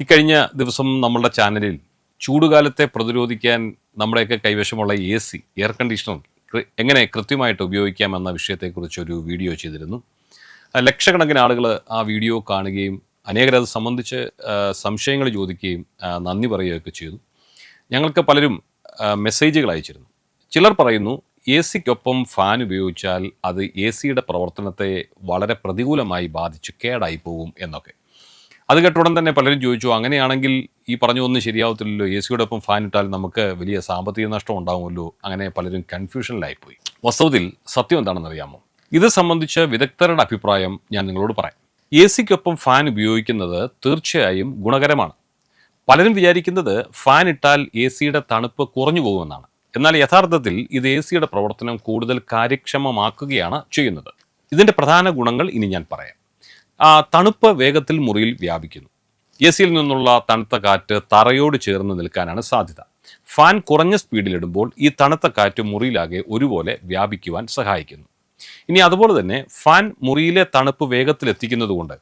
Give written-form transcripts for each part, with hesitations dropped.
ഇക്കഴിഞ്ഞ ദിവസം നമ്മളുടെ ചാനലിൽ ചൂടുകാലത്തെ പ്രതിരോധിക്കാൻ നമ്മുടെയൊക്കെ കൈവശമുള്ള എയർ കണ്ടീഷണർ എങ്ങനെ കൃത്യമായിട്ട് ഉപയോഗിക്കാമെന്ന വിഷയത്തെക്കുറിച്ചൊരു വീഡിയോ ചെയ്തിരുന്നു. ലക്ഷക്കണക്കിന് ആളുകൾ ആ വീഡിയോ കാണുകയും അനേകരത് സംബന്ധിച്ച് സംശയങ്ങൾ ചോദിക്കുകയും നന്ദി പറയുകയൊക്കെ ചെയ്തു. ഞങ്ങൾക്ക് പലരും മെസ്സേജുകൾ അയച്ചിരുന്നു. ചിലർ പറയുന്നു സിക്കൊപ്പം ഫാൻ ഉപയോഗിച്ചാൽ അത് സിയുടെ പ്രവർത്തനത്തെ വളരെ പ്രതികൂലമായി ബാധിച്ച് കേടായി പോകും എന്നൊക്കെ. അത് കേട്ട ഉടൻ തന്നെ പലരും ചോദിച്ചു, അങ്ങനെയാണെങ്കിൽ ഈ പറഞ്ഞൊന്നും ശരിയാവത്തില്ലല്ലോ, സിയുടെ ഒപ്പം ഫാൻ ഇട്ടാൽ നമുക്ക് വലിയ സാമ്പത്തിക നഷ്ടം ഉണ്ടാകുമല്ലോ. അങ്ങനെ പലരും കൺഫ്യൂഷനിലായിപ്പോയി. വാസ്തവത്തിൽ സത്യം എന്താണെന്ന് അറിയാമോ? ഇത് സംബന്ധിച്ച് വിദഗ്ധരുടെ അഭിപ്രായം ഞാൻ നിങ്ങളോട് പറയാം. സിക്കൊപ്പം ഫാൻ ഉപയോഗിക്കുന്നത് തീർച്ചയായും ഗുണകരമാണ്. പലരും വിചാരിക്കുന്നത് ഫാൻ ഇട്ടാൽ സിയുടെ തണുപ്പ് കുറഞ്ഞു പോകുമെന്നാണ്. എന്നാൽ യഥാർത്ഥത്തിൽ ഇത് സിയുടെ പ്രവർത്തനം കൂടുതൽ കാര്യക്ഷമമാക്കുകയാണ് ചെയ്യുന്നത്. ഇതിൻ്റെ പ്രധാന ഗുണങ്ങൾ ഇനി ഞാൻ പറയാം. തണുപ്പ് വേഗത്തിൽ മുറിയിൽ വ്യാപിക്കുന്നു. സിയിൽ നിന്നുള്ള തണുത്ത കാറ്റ് തറയോട് ചേർന്ന് നിൽക്കാനാണ് സാധ്യത. ഫാൻ കുറഞ്ഞ സ്പീഡിലിടുമ്പോൾ ഈ തണുത്ത കാറ്റ് മുറിയിലാകെ ഒരുപോലെ വ്യാപിക്കുവാൻ സഹായിക്കുന്നു. ഇനി അതുപോലെ തന്നെ ഫാൻ മുറിയിലെ തണുപ്പ് വേഗത്തിൽ എത്തിക്കുന്നത് കൊണ്ട്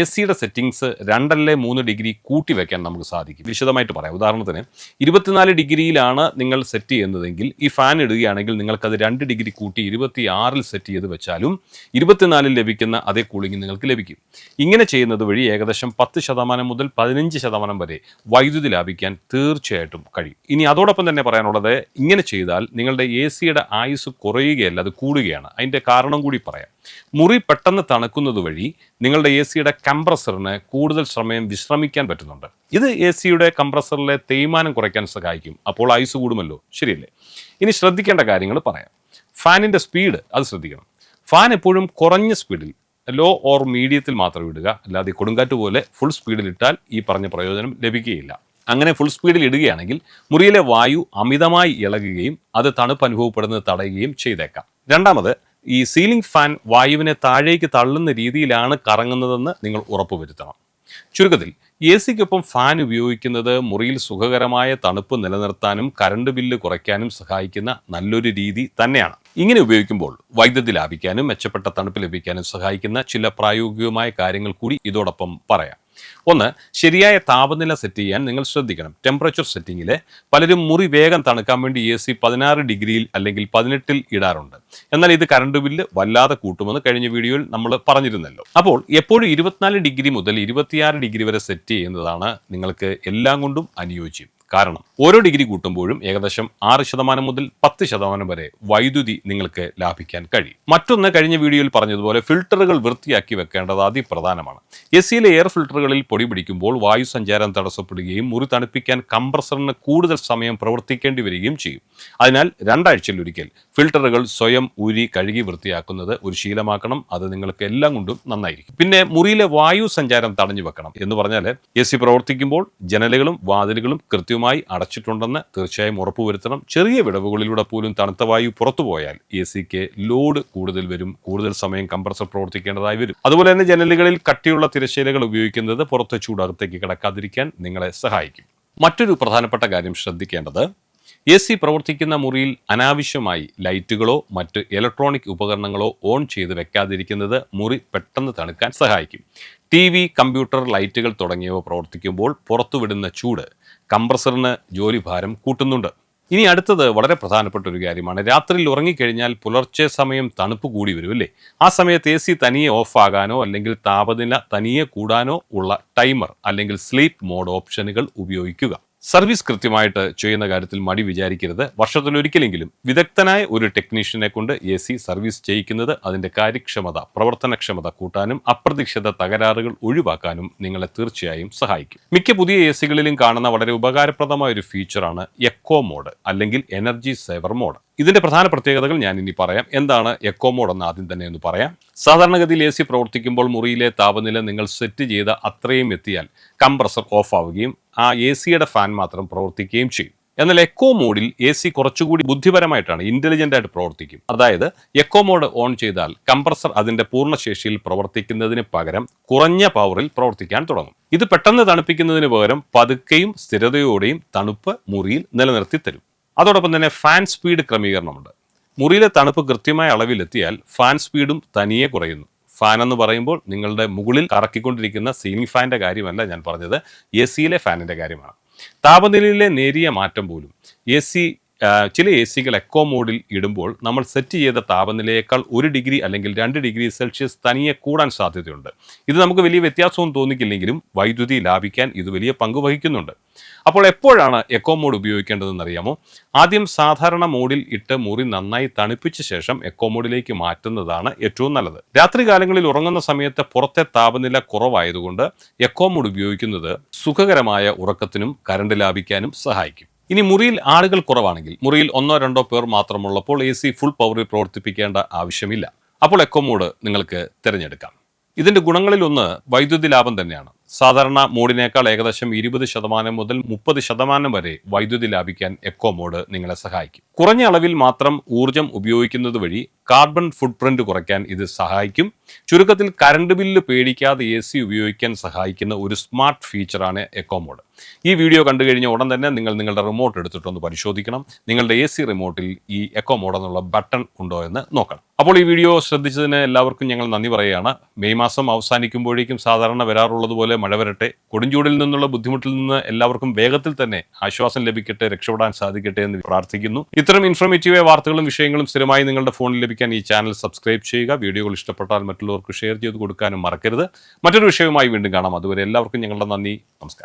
സിയുടെ സെറ്റിങ്സ് 2-3 ഡിഗ്രി കൂട്ടി വയ്ക്കാൻ നമുക്ക് സാധിക്കും. വിശദമായിട്ട് പറയാം. ഉദാഹരണത്തിന് 24 ഡിഗ്രിയിലാണ് നിങ്ങൾ സെറ്റ് ചെയ്യുന്നതെങ്കിൽ ഈ ഫാൻ ഇടുകയാണെങ്കിൽ നിങ്ങൾക്കത് 2 ഡിഗ്രി കൂട്ടി 26-ൽ സെറ്റ് ചെയ്ത് വെച്ചാലും 24-ൽ ലഭിക്കുന്ന അതേ കൂളിംഗ് നിങ്ങൾക്ക് ലഭിക്കും. ഇങ്ങനെ ചെയ്യുന്നത് വഴി ഏകദേശം 10% മുതൽ 15% വരെ വൈദ്യുതി ലാഭിക്കാൻ തീർച്ചയായിട്ടും കഴിയും. ഇനി അതോടൊപ്പം തന്നെ പറയാനുള്ളത്, ഇങ്ങനെ ചെയ്താൽ നിങ്ങളുടെ സിയുടെ ആയുസ് കുറയുകയല്ല, അത് കൂടുകയാണ്. അതിൻ്റെ കാരണം കൂടി പറയാം. മുറി പെട്ടെന്ന് തണുക്കുന്നത് വഴി നിങ്ങളുടെ സിയുടെ കംപ്രസറിന് കൂടുതൽ സമയം വിശ്രമിക്കാൻ പറ്റുന്നുണ്ട്. ഇത് സിയുടെ കംപ്രസറിലെ തേയ്മാനം കുറയ്ക്കാൻ സഹായിക്കും. അപ്പോൾ ആയുസ് കൂടുമല്ലോ, ശരിയല്ലേ? ഇനി ശ്രദ്ധിക്കേണ്ട കാര്യങ്ങൾ പറയാം. ഫാനിൻ്റെ സ്പീഡ് അത് ശ്രദ്ധിക്കണം. ഫാൻ എപ്പോഴും കുറഞ്ഞ സ്പീഡിൽ, ലോ ഓർ മീഡിയത്തിൽ മാത്രം ഇടുക. അല്ലാതെ കൊടുങ്കാറ്റ് പോലെ ഫുൾ സ്പീഡിൽ ഇട്ടാൽ ഈ പറഞ്ഞ പ്രയോജനം ലഭിക്കുകയില്ല. അങ്ങനെ ഫുൾ സ്പീഡിൽ ഇടുകയാണെങ്കിൽ മുറിയിലെ വായു അമിതമായി ഇളകുകയും അത് തണുപ്പ് അനുഭവപ്പെടുന്നത് തടയുകയും ചെയ്തേക്കാം. രണ്ടാമത്, ഈ സീലിംഗ് ഫാൻ വായുവിനെ താഴേക്ക് തള്ളുന്ന രീതിയിലാണ് കറങ്ങുന്നതെന്ന് നിങ്ങൾ ഉറപ്പുവരുത്തണം. ചുരുക്കത്തിൽ സിക്കൊപ്പം ഫാൻ ഉപയോഗിക്കുന്നത് മുറിയിൽ സുഖകരമായ തണുപ്പ് നിലനിർത്താനും കറണ്ട് ബില്ല് കുറയ്ക്കാനും സഹായിക്കുന്ന നല്ലൊരു രീതി തന്നെയാണ്. ഇങ്ങനെ ഉപയോഗിക്കുമ്പോൾ വൈദ്യുതി ലാഭിക്കാനും മെച്ചപ്പെട്ട തണുപ്പ് ലഭിക്കാനും സഹായിക്കുന്ന ചില പ്രായോഗികമായ കാര്യങ്ങൾ കൂടി ഇതോടൊപ്പം പറയാം. ഒന്ന്, ശരിയായ താപനില സെറ്റ് ചെയ്യാൻ നിങ്ങൾ ശ്രദ്ധിക്കണം. ടെമ്പറേച്ചർ സെറ്റിങ്ങിൽ പലരും മുറി വേഗം തണുക്കാൻ വേണ്ടി 16 ഡിഗ്രിയിൽ അല്ലെങ്കിൽ 18-ൽ ഇടാറുണ്ട്. എന്നാൽ ഇത് കറണ്ട് ബില്ല് വല്ലാതെ കൂട്ടുമെന്ന് കഴിഞ്ഞ വീഡിയോയിൽ നമ്മൾ പറഞ്ഞിരുന്നല്ലോ. അപ്പോൾ എപ്പോഴും 24 ഡിഗ്രി മുതൽ 26 ഡിഗ്രി വരെ സെറ്റ് ചെയ്യുന്നതാണ് നിങ്ങൾക്ക് എല്ലാം കൊണ്ടും അനുയോജ്യം. കാരണം ഓരോ ഡിഗ്രി കൂട്ടുമ്പോഴും ഏകദേശം 6% മുതൽ 10% വരെ വൈദ്യുതി നിങ്ങൾക്ക് ലാഭിക്കാൻ കഴിയും. മറ്റൊന്ന്, കഴിഞ്ഞ വീഡിയോയിൽ പറഞ്ഞതുപോലെ ഫിൽട്ടറുകൾ വൃത്തിയാക്കി വെക്കേണ്ടത് അതിപ്രധാനമാണ്. സിയിലെ എയർ ഫിൽട്ടറുകളിൽ പൊടി പിടിക്കുമ്പോൾ വായു സഞ്ചാരം തടസ്സപ്പെടുകയും മുറി തണുപ്പിക്കാൻ കംപ്രസറിന് കൂടുതൽ സമയം പ്രവർത്തിക്കേണ്ടി വരികയും ചെയ്യും. അതിനാൽ 2 ആഴ്ചയിലൊരിക്കൽ ഫിൽട്ടറുകൾ സ്വയം ഊരി കഴുകി വൃത്തിയാക്കുന്നത് ഒരു ശീലമാക്കണം. അത് നിങ്ങൾക്ക് എല്ലാം കൊണ്ടും നന്നായിരിക്കും. പിന്നെ മുറിയിലെ വായു സഞ്ചാരം തടഞ്ഞു വെക്കണം. എന്ന് പറഞ്ഞാൽ സി പ്രവർത്തിക്കുമ്പോൾ ജനലുകളും വാതിലുകളും കൃത്യമായി അടച്ചിട്ടുണ്ടെന്ന് തീർച്ചയായും ഉറപ്പുവരുത്തണം. ചെറിയ വിടവുകളിലൂടെ പോലും തണുത്ത വായു പുറത്തുപോയാൽ സിക്ക് ലോഡ് കൂടുതൽ വരും. കൂടുതൽ സമയം കംപ്രസർ പ്രവർത്തിക്കേണ്ടതായി വരും. അതുപോലെ തന്നെ ജനലുകളിൽ കട്ടിയുള്ള തിരശ്ശീലകൾ ഉപയോഗിക്കുന്നത് പുറത്തെ ചൂടകത്തേക്ക് കിടക്കാതിരിക്കാൻ നിങ്ങളെ സഹായിക്കും. മറ്റൊരു പ്രധാനപ്പെട്ട കാര്യം ശ്രദ്ധിക്കേണ്ടത്, സി പ്രവർത്തിക്കുന്ന മുറിയിൽ അനാവശ്യമായി ലൈറ്റുകളോ മറ്റ് ഇലക്ട്രോണിക് ഉപകരണങ്ങളോ ഓൺ ചെയ്ത് വെക്കാതിരിക്കുന്നത് മുറി പെട്ടെന്ന് തണുക്കാൻ സഹായിക്കും. TV, കമ്പ്യൂട്ടർ, ലൈറ്റുകൾ തുടങ്ങിയവ പ്രവർത്തിക്കുമ്പോൾ പുറത്തുവിടുന്ന ചൂട് കംപ്രസറിന് ജോലിഭാരം കൂട്ടുന്നുണ്ട്. ഇനി അടുത്തത് വളരെ പ്രധാനപ്പെട്ട ഒരു കാര്യമാണ്. രാത്രിയിൽ ഉറങ്ങിക്കഴിഞ്ഞാൽ പുലർച്ചെ സമയം തണുപ്പ് കൂടി വരും, അല്ലേ? ആ സമയത്ത് സി തനിയെ ഓഫ് ആകാനോ അല്ലെങ്കിൽ താപനില തനിയെ കൂടാനോ ഉള്ള ടൈമർ അല്ലെങ്കിൽ സ്ലീപ്പ് മോഡ് ഓപ്ഷനുകൾ ഉപയോഗിക്കുക. സർവീസ് കൃത്യമായിട്ട് ചെയ്യുന്ന കാര്യത്തിൽ മടി വിചാരിക്കരുത്. വർഷത്തിലൊരിക്കലെങ്കിലും വിദഗ്ധനായ ഒരു ടെക്നീഷ്യനെ കൊണ്ട് സി സർവീസ് ചെയ്യിക്കുന്നത് അതിൻ്റെ കാര്യക്ഷമത, പ്രവർത്തനക്ഷമത കൂട്ടാനും അപ്രതീക്ഷിത തകരാറുകൾ ഒഴിവാക്കാനും നിങ്ങളെ തീർച്ചയായും സഹായിക്കും. മിക്ക പുതിയ സികളിലും കാണുന്ന വളരെ ഉപകാരപ്രദമായ ഒരു ഫീച്ചറാണ് എക്കോ മോഡ് അല്ലെങ്കിൽ എനർജി സേവർ മോഡ്. ഇതിന്റെ പ്രധാന പ്രത്യേകതകൾ ഞാൻ ഇനി പറയാം. എന്താണ് എക്കോ മോഡ് എന്ന് ആദ്യം തന്നെ ഒന്ന് പറയാം. സാധാരണഗതിയിൽ സി പ്രവർത്തിക്കുമ്പോൾ മുറിയിലെ താപനില നിങ്ങൾ സെറ്റ് ചെയ്ത അത്രയും എത്തിയാൽ കംപ്രസർ ഓഫ് ആവുകയും ആ സിയുടെ ഫാൻ മാത്രം പ്രവർത്തിക്കുകയും ചെയ്യും. എന്നാൽ എക്കോ മോഡിൽ സി കുറച്ചുകൂടി ബുദ്ധിപരമായിട്ടാണ്, ഇന്റലിജന്റ് ആയിട്ട് പ്രവർത്തിക്കും. അതായത് എക്കോ മോഡ് ഓൺ ചെയ്താൽ കംപ്രസർ അതിന്റെ പൂർണ്ണ ശേഷിയിൽ പ്രവർത്തിക്കുന്നതിന് പകരം കുറഞ്ഞ പവറിൽ പ്രവർത്തിക്കാൻ തുടങ്ങും. ഇത് പെട്ടെന്ന് തണുപ്പിക്കുന്നതിന് പകരം പതുക്കെയും സ്ഥിരതയോടെയും തണുപ്പ് മുറിയിൽ നിലനിർത്തി തരും. അതോടൊപ്പം തന്നെ ഫാൻ സ്പീഡ് ക്രമീകരണമുണ്ട്. മുറിയിലെ തണുപ്പ് കൃത്യമായ അളവിലെത്തിയാൽ ഫാൻ സ്പീഡും തനിയെ കുറയുന്നു. ഫാൻ എന്ന് പറയുമ്പോൾ നിങ്ങളുടെ മുകളിൽ കറക്കിക്കൊണ്ടിരിക്കുന്ന സീലിംഗ് ഫാനിൻ്റെ കാര്യമല്ല ഞാൻ പറഞ്ഞത്, എ സിയിലെ ഫാനിൻ്റെ കാര്യമാണ്. താപനിലയിലെ നേരിയ മാറ്റം പോലും ചില എ സികൾ എക്കോ മോഡിൽ ഇടുമ്പോൾ നമ്മൾ സെറ്റ് ചെയ്ത താപനിലയേക്കാൾ 1 ഡിഗ്രി അല്ലെങ്കിൽ 2 ഡിഗ്രി സെൽഷ്യസ് തനിയെ കൂടാൻ സാധ്യതയുണ്ട്. ഇത് നമുക്ക് വലിയ വ്യത്യാസവും തോന്നിക്കില്ലെങ്കിലും വൈദ്യുതി ലാഭിക്കാൻ ഇത് വലിയ പങ്ക് വഹിക്കുന്നുണ്ട്. അപ്പോൾ എപ്പോഴാണ് എക്കോ മോഡ് ഉപയോഗിക്കേണ്ടതെന്ന് അറിയാമോ? ആദ്യം സാധാരണ മോഡിൽ ഇട്ട് മുറി നന്നായി തണുപ്പിച്ച ശേഷം എക്കോ മോഡിലേക്ക് മാറ്റുന്നതാണ് ഏറ്റവും നല്ലത്. രാത്രികാലങ്ങളിൽ ഉറങ്ങുന്ന സമയത്ത് പുറത്തെ താപനില കുറവായതുകൊണ്ട് എക്കോ മോഡ് ഉപയോഗിക്കുന്നത് സുഖകരമായ ഉറക്കത്തിനും കറണ്ട് ലാഭിക്കാനും സഹായിക്കും. ഇനി മുറിയിൽ ആളുകൾ കുറവാണെങ്കിൽ, മുറിയിൽ 1-2 പേർ മാത്രമുള്ളപ്പോൾ എ സി ഫുൾ പവറിൽ പ്രവർത്തിപ്പിക്കേണ്ട ആവശ്യമില്ല. അപ്പോൾ എക്കോ മോഡ് നിങ്ങൾക്ക് തിരഞ്ഞെടുക്കാം. ഇതിൻ്റെ ഗുണങ്ങളിലൊന്ന് വൈദ്യുതി ലാഭം തന്നെയാണ്. സാധാരണ മോഡിനേക്കാൾ ഏകദേശം 20% മുതൽ 30% വരെ വൈദ്യുതി ലാഭിക്കാൻ എക്കോ മോഡ് നിങ്ങളെ സഹായിക്കും. കുറഞ്ഞ അളവിൽ മാത്രം ഊർജം ഉപയോഗിക്കുന്നത് വഴി കാർബൺ ഫുട് പ്രിന്റ് കുറയ്ക്കാൻ ഇത് സഹായിക്കും. ചുരുക്കത്തിൽ കറണ്ട് ബില്ല് പേടിക്കാതെ എ സി ഉപയോഗിക്കാൻ സഹായിക്കുന്ന ഒരു സ്മാർട്ട് ഫീച്ചറാണ് എക്കോ മോഡ്. ഈ വീഡിയോ കണ്ടു കഴിഞ്ഞ ഉടൻ തന്നെ നിങ്ങൾ നിങ്ങളുടെ റിമോട്ട് എടുത്തിട്ടൊന്ന് പരിശോധിക്കണം. നിങ്ങളുടെ എ സി റിമോട്ടിൽ ഈ എക്കോ മോഡ് എന്നുള്ള ബട്ടൺ ഉണ്ടോ എന്ന് നോക്കണം. അപ്പോൾ ഈ വീഡിയോ ശ്രദ്ധിച്ചതിന് എല്ലാവർക്കും ഞങ്ങൾ നന്ദി പറയുകയാണ്. മെയ് മാസം അവസാനിക്കുമ്പോഴേക്കും സാധാരണ വരാറുള്ളത് പോലെ മഴ വരട്ടെ. കൊടുംചൂടിൽ നിന്നുള്ള ബുദ്ധിമുട്ടിൽ നിന്ന് എല്ലാവർക്കും വേഗത്തിൽ തന്നെ ആശ്വാസം ലഭിക്കട്ടെ, രക്ഷപ്പെടാൻ സാധിക്കട്ടെ എന്ന് പ്രാർത്ഥിക്കുന്നു. ഇത്തരം ഇൻഫോർമേറ്റീവായ വാർത്തകളും വിഷയങ്ങളും സ്ഥിരമായി നിങ്ങളുടെ ഫോണിൽ ലഭിക്കാൻ ഈ ചാനൽ സബ്സ്ക്രൈബ് ചെയ്യുക. വീഡിയോകൾ ഇഷ്ടപ്പെട്ടാൽ മറ്റുള്ളവർക്ക് ഷെയർ ചെയ്ത് കൊടുക്കാനും മറക്കരുത്. മറ്റൊരു വിഷയവുമായി വീണ്ടും കാണാം. അതുവരെ എല്ലാവർക്കും ഞങ്ങളുടെ നന്ദി, നമസ്കാരം.